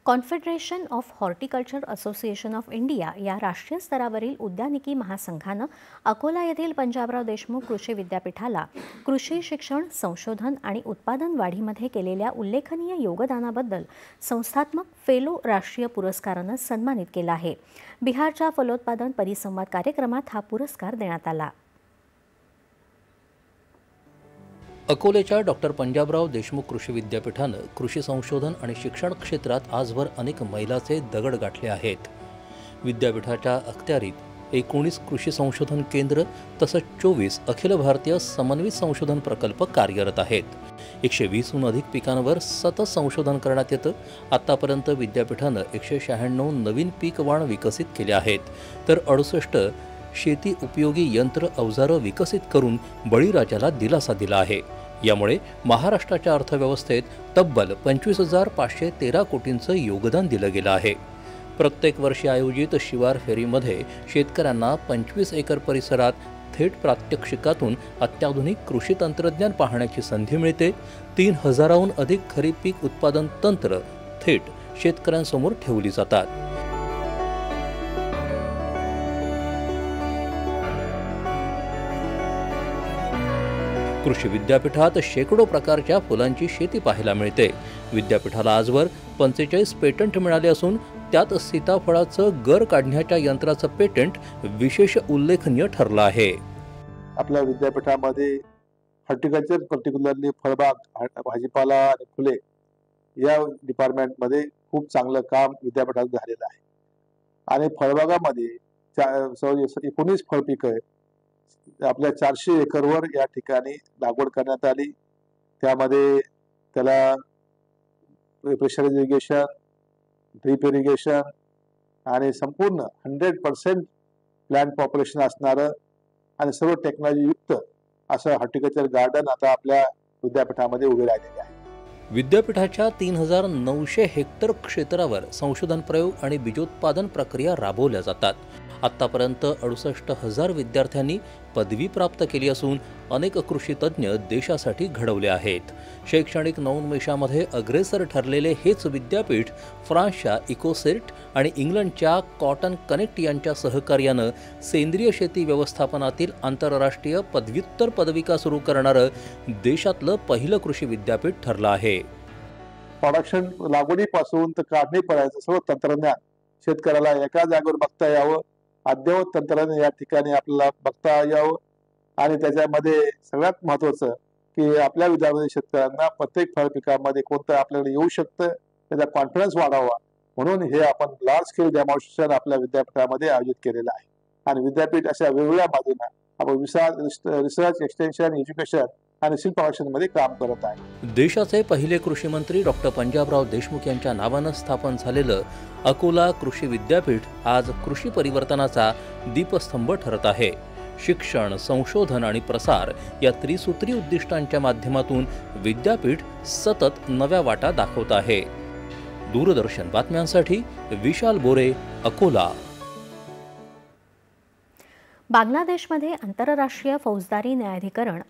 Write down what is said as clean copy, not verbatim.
Confederation of horticulture association of India या राष्ट्रीय स्तरावरील उद्यानिकी महासंघानं अकोला येथील पंजाबराव देशमुख कृषी विद्यापीठाला कृषी शिक्षण, संशोधन आणि उत्पादन वाढीमध्ये केलेल्या उल्लेखनीय योगदानाबद्दल संस्थात्मक फेलो राष्ट्रीय पुरस्कारानं सन्मानित केलं आहे। बिहारच्या फलोत्पादन परिसंवाद कार्यक्रमात हा पुरस्कार देण्यात आला। अकोलेच्या डॉक्टर पंजाबराव देशमुख कृषी विद्यापीठानं कृषी संशोधन आणि शिक्षण क्षेत्रात आजवर अनेक मैलाचे दगड गाठले आहेत। विद्यापीठाच्या अखत्यारीत 19 कृषी संशोधन केंद्र तसंच 24 अखिल भारतीय समन्वित संशोधन प्रकल्प कार्यरत आहेत। 120हून अधिक पिकांवर सतत संशोधन करण्यात येतं। आतापर्यंत विद्यापीठानं 196 नवीन पीक वाण विकसित केले आहेत, तर 68 शेती उपयोगी यंत्र अवजारं विकसित करून बळीराजाला दिलासा दिला आहे। यामुळे महाराष्ट्राच्या अर्थव्यवस्थेत तब्बल 25,513 कोटींचं योगदान दिलं गेलं आहे। प्रत्येक वर्षी आयोजित शिवार फेरीमध्ये शेतकऱ्यांना 25 एकर परिसरात थेट प्रात्यक्षिकातून अत्याधुनिक कृषी तंत्रज्ञान पाहण्याची संधी मिळते। 3000हून अधिक खरीप पीक उत्पादन तंत्र थेट शेतकऱ्यांसमोर ठेवली जातात। कृषी विद्यापीठात शेकडो प्रकारच्या फुलांची शेती पाहायला मिळते। विद्यापीठाला आजवर 45 पेटंट मिळाले असून त्यात सीताफळाचं गर काढण्याच्या यंत्राचं पेटंट विशेष उल्लेखनीय ठरलं आहे। आपल्या विद्यापीठामध्ये हॉर्टिकल्चर, पर्टिक्युलरली फळबाग, भाजीपाला आणि फुले या डिपार्टमेंटमध्ये खूप चांगलं काम विद्यापीठात झालेलं आहे। आणि फळबागामध्ये 19 फळपिकं आपल्या 400 एकरवर या ठिकाणी लागवड करण्यात आली। त्यामध्ये त्याला प्रेशर इरिगेशन, ड्रीप इरिगेशन आणि संपूर्ण 100% प्लांट पॉप्युलेशन असणारं आणि सर्व टेक्नॉलॉजी युक्त असं हॉर्टिकल्चर गार्डन आता आपल्या विद्यापीठामध्ये उभे राहिलेले आहे। विद्यापीठाच्या 3900 हेक्टर क्षेत्रावर संशोधन प्रयोग आणि बीजोत्पादन प्रक्रिया राबवल्या जातात। आतापर्यंत 68,000 विद्यार्थ्यांनी पदवी प्राप्त केली असून अनेक कृषी तज्ज्ञ देशासाठी घडवले आहेत। शैक्षणिक नवोन्मेषामध्ये अग्रेसर ठरलेले हेच विद्यापीठ फ्रान्सच्या इकोसेर्ट आणि इंग्लंडच्या कॉटन कनेक्ट यांच्या सहकार्यानं सेंद्रिय शेती व्यवस्थापनातील आंतरराष्ट्रीय पदव्युत्तर पदविका सुरू करणारं देशातलं पहिलं कृषी विद्यापीठ ठरलं आहे। प्रोडक्शन लागवडीपासून तर काढणीपर्यंत सर्व तंत्रज्ञान शेतकऱ्याला एका जागेवर बघता यावं, अद्ययावत तंत्रज्ञान या ठिकाणी आपल्याला बघता यावं आणि त्याच्यामध्ये सगळ्यात महत्त्वाचं की आपल्या विद्यार्थी शेतकऱ्यांना प्रत्येक फळ पिकामध्ये कोणतं आपल्याकडे येऊ शकतं त्याचा कॉन्फिडन्स वाढावा म्हणून हे आपण लार्ज स्केल डेमॉन्स्ट्रेशन आपल्या विद्यापीठामध्ये आयोजित केलेलं आहे। आणि विद्यापीठ अशा वेगवेगळ्या बाजूंना आपण रिसर्च, एक्सटेन्शन, एज्युकेशन आणि सिल्क प्रोडक्शनमध्ये काम करत आहे। देशाचे पहिले कृषी मंत्री डॉक्टर पंजाबराव देशमुख यांच्या नावानं स्थापन झालेलं अकोला कृषी विद्यापीठ आज कृषी परिवर्तनाचा दीपस्तंभ ठरत आहे। शिक्षण, संशोधन आणि प्रसार या त्रिसूत्री उद्दिष्टांच्या माध्यमातून विद्यापीठ सतत नव्या वाटा दाखवत आहे। दूरदर्शन बातम्यांसाठी विशाल बोरे, अकोला। बांगलादेशमध्ये आंतरराष्ट्रीय फौजदारी न्यायाधिकरण